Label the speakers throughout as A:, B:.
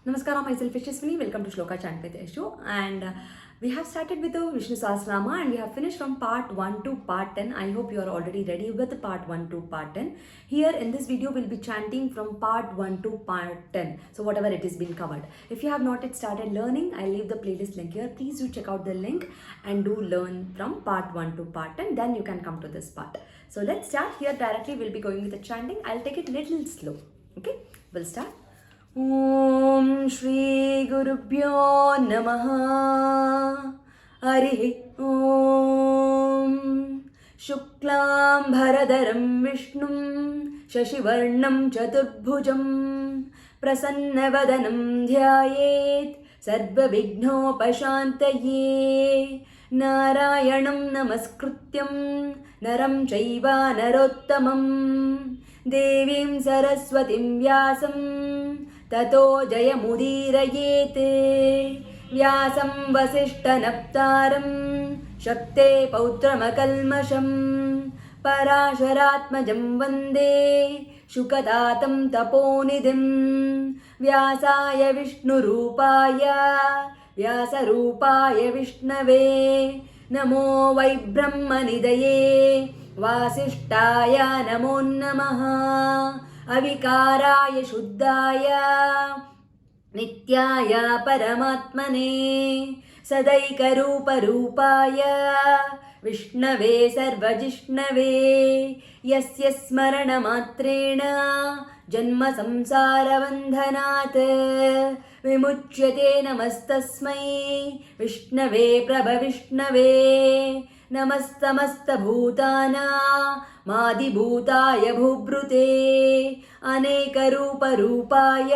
A: Namaskara, myself Yashaswini. Welcome to Shloka Chant with Yashu. And we have started with the Vishnu Sahasranama and we have finished from part 1 to part 10. I hope you are already ready with the part 1 to part 10. Here in this video, we'll be chanting from part 1 to part 10. So whatever it has been covered. If you have not yet started learning, I'll leave the playlist link here. Please do check out the link and do learn from part 1 to part 10. Then you can come to this part. So let's start. Here directly we'll be going with the chanting. I'll take it little slow. Okay, we'll start. ॐ श्री गुरुभ्यो नमः हरिः ॐ शुक्लाम्भरधरं विष्णुं शशिवर्णं चतुर्भुजं प्रसन्नवदनं ध्यायेत् सर्वविघ्नोपशान्तये नारायणं नमस्कृत्यं नरं चैव नरोत्तमं देवीं सरस्वतीं व्यासं ततो जयमुदीरयेत् व्यासं वसिष्ठनप्तारं शक्ते पौत्रमकल्मषं पराशरात्मजं वन्दे शुकदातं तपोनिधिं व्यासाय विष्णुरूपाय व्यासरूपाय विष्णवे नमो वै ब्रह्मनिधये वासिष्ठाय नमो नमः अविकाराय शुद्धाय नित्याय परमात्मने सदैकरूपरूपाय विष्णवे सर्वजिष्णवे यस्य स्मरणमात्रेण जन्मसंसारबन्धनात् विमुच्यते नमस्तस्मै विष्णवे प्रभविष्णवे नमस्तमस्तभूतानामादिभूताय भूभृते अनेकरूपरूपाय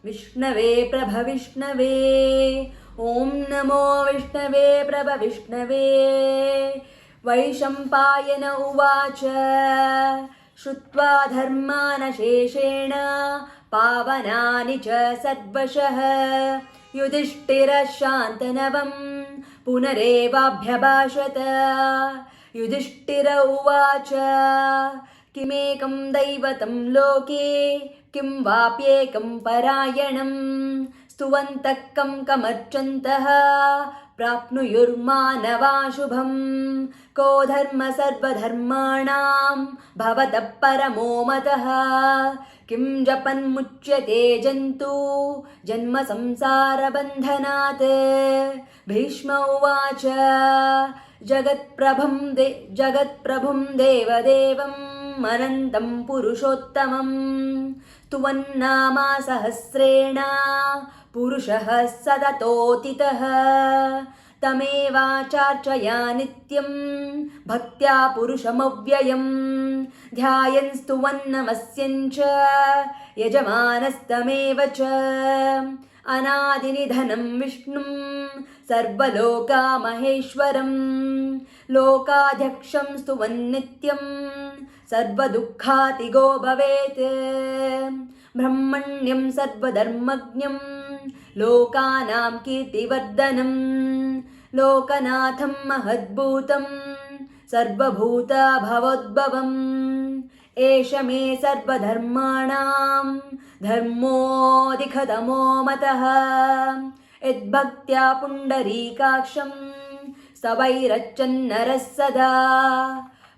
A: विष्णवे प्रभविष्णवे ॐ नमो विष्णवे प्रभविष्णवे वैशम्पायन उवाच श्रुत्वा धर्मानशेषेण पावनानि च सर्वशः युधिष्ठिरः शान्तनवं पुनरेवाभ्यभाषत युधिष्ठिर उवाच किमेकं दैवतं लोके किं वाप्येकं परायणं स्तुवन्तः कं कमर्चन्तः प्राप्नुयुर्मानवाशुभं को धर्म सर्वधर्माणां भवतः परमो मतः किं जपन्मुच्यते जन्तु जन्म संसारबन्धनात् भीष्म उवाच जगत्प्रभुं देवदेवम् अनन्तं पुरुषोत्तमं स्तुवन्नामा सहस्रेण पुरुषः सततोऽतितः तमेवाचार्चया नित्यं भक्त्या पुरुषमव्ययं ध्यायन् स्तुवन्नमस्यञ्च यजमानस्तमेव च अनादिनिधनं विष्णुं सर्वलोकामहेश्वरं लोकाध्यक्षं स्तुवन्नित्यं सर्वदुःखातिगो भवेत् ब्रह्मण्यं सर्वधर्मज्ञं लोकानां कीर्तिवर्धनं लोकनाथं महद्भूतं सर्वभूतभवोद्भवम् एष मे सर्वधर्माणां धर्मोऽधिकतमो मतः यद्भक्त्या पुण्डरीकाक्षं स्तवैरर्चन्नरः सदा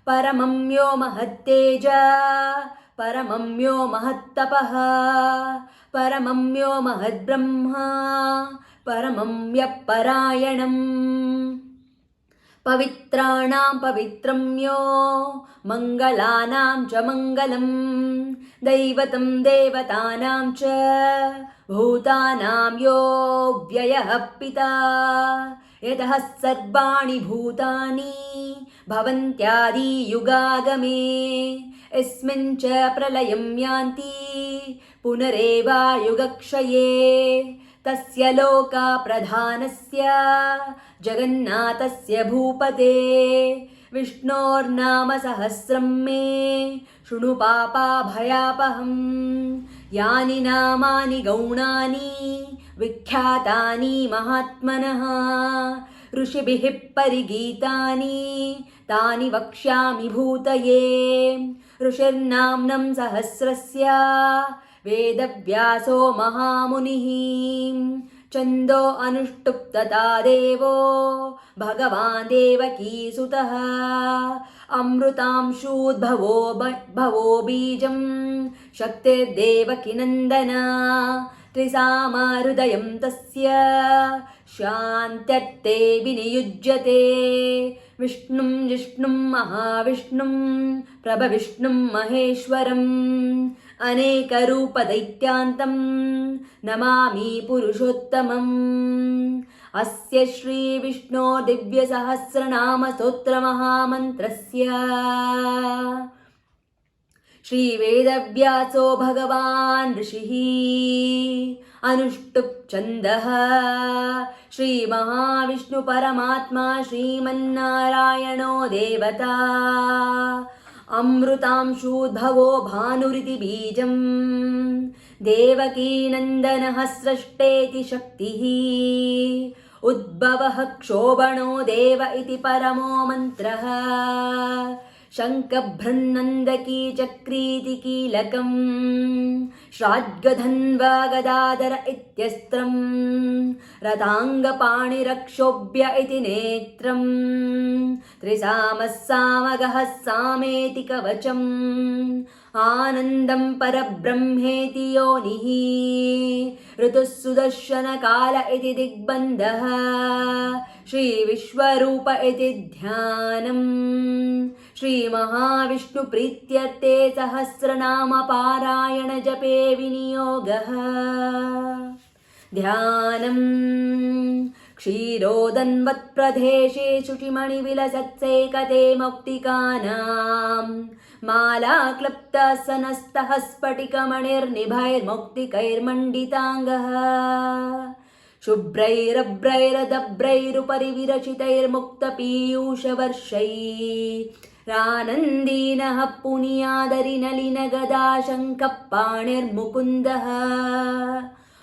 A: परमं यो महत्तेज परमं यो महत्तपः परमं यो महद्ब्रह्मा परमं यः परायणम् पवित्राणां पवित्रं यो मङ्गलानां च मङ्गलं दैवतं देवतानां च भूतानां यो व्ययः पिता यतः सर्वाणि भूतानि भवन्त्यादियुगागमे यस्मिन् च प्रलयं यान्ति पुनरेवायुगक्षये तस्य लोकप्रधानस्य जगन्नाथस्य भूपते विष्णोर्नाम सहस्रं मे शृणु पापाभयापहम् यानि नामानि गौणानि विख्यातानि महात्मनः ऋषिभिः परिगीतानि तानि वक्ष्यामि भूतये ऋषिर्नाम्नं सहस्रस्य वेदव्यासो महामुनिः छन्दो अनुष्टुप् तथा देवो भगवान् देवकीसुतः अमृतांशूद्भवो बीजं शक्तिर्देवकीनन्दन त्रिसामहृदयं तस्य शान्त्यर्थे विनियुज्यते विष्णुं जिष्णुं महाविष्णुं प्रभविष्णुं महेश्वरम् अनेकरूपदैत्यान्तं नमामि पुरुषोत्तमम् अस्य श्रीविष्णो दिव्यसहस्रनामस्तोत्रमहामन्त्रस्य श्रीवेदव्यासो भगवान् ऋषिः अनुष्टुप् छन्दः श्रीमहाविष्णुपरमात्मा श्रीमन्नारायणो देवता अमृतांशूद्भवो भानुरिति बीजं देवकीनन्दनः स्रष्टेति शक्तिः उद्भवः क्षोभणो देव इति परमो मन्त्रः शङ्खभृन्नन्दकी चक्रीति कीलकम् श्राद्गधन्वा गदाधर इत्यस्त्रम् रथाङ्गपाणिरक्षोभ्य इति नेत्रम् त्रिसामः सामगः सामेति कवचम् आनन्दं परब्रह्मेति योनिः ऋतुः सुदर्शनकाल इति दिग्बन्धः श्रीविश्वरूप इति ध्यानम् श्रीमहाविष्णुप्रीत्यर्थे सहस्रनामपारायण जपे विनियोगः ध्यानम् क्षीरोदन्वत्प्रदेशे शुचिमणिविलसत्सेकते मौक्तिकानाम् मालाक्लृप्तसनस्तः स्फटिकमणिर्निभैर्मौक्तिकैर्मण्डिताङ्गः शुभ्रैरभ्रैरदभ्रैरुपरि विरचितैर्मुक्तपीयूषवर्षैरानन्दीनः पुनियादरिनलिनगदा शङ्खः पाणिर्मुकुन्दः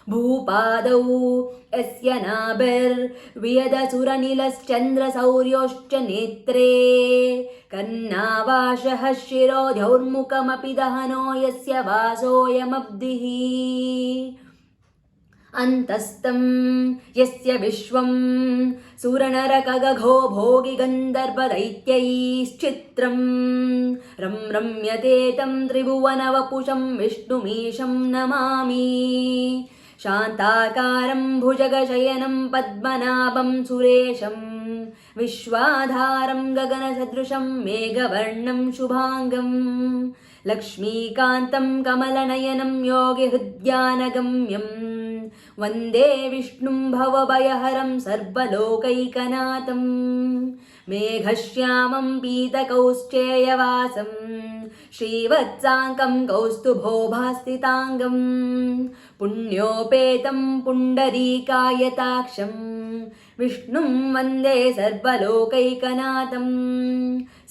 A: भूपादौ यस्य नाभिर्वियदसुरनिलश्चन्द्रसौर्योश्च नेत्रे कन्नावाशः शिरोधौर्मुखमपि दहनो यस्य वासोऽयमब्धिः अन्तस्तं यस्य विश्वं सुरनरकगघो भोगि गन्धर्वदैत्यैश्चित्रं रम्यते तं त्रिभुवनवपुषं विष्णुमीशं नमामि शान्ताकारं भुजगशयनं पद्मनाभं सुरेशं विश्वाधारं गगनसदृशं मेघवर्णं शुभाङ्गं लक्ष्मीकान्तं कमलनयनं योगिहृद्यानगम्यं वन्दे विष्णुं भवभयहरं सर्वलोकैकनाथं मेघश्यामं पीतकौश्चेयवासं श्रीवत्साङ्कं कौस्तुभोभास्थिताङ्गं पुण्योपेतं पुण्डरीकायताक्षं विष्णुं वन्दे सर्वलोकैकनाथं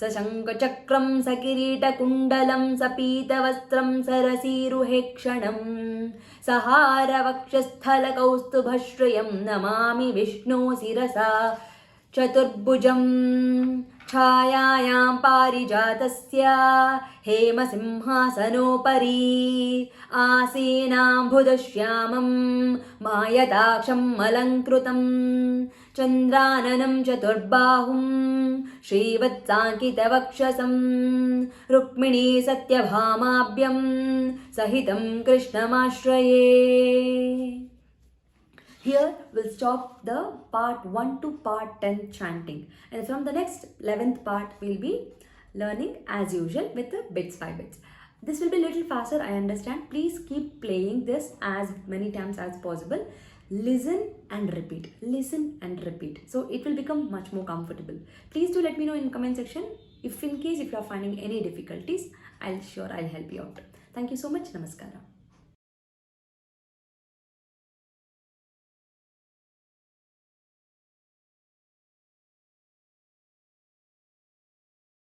A: सशङ्खचक्रं सकिरीटकुण्डलं सपीतवस्त्रं सरसीरुहेक्षणं सहारवक्षस्थलकौस्तुभश्रियं नमामि विष्णु शिरसा चतुर्भुजं छायायां पारिजातस्य हेमसिंहासनोपरि आसीनाम्बुदश्यामं मायताक्षम् अलङ्कृतं चन्द्राननं चतुर्बाहुं श्रीवत्साङ्कितवक्षसं रुक्मिणी सत्यभामाभ्यं सहितं कृष्णमाश्रये. Here we'll stop the part 1 to part 10 chanting, and from the next 11th part we'll be learning as usual with the bits by bits. This will be a little faster, I understand. Please keep playing this as many times as possible. Listen and repeat, listen and repeat, so it will become much more comfortable. Please do let me know in comment section if in case if you are finding any difficulties. I'll help you out. Thank you so much. Namaskara.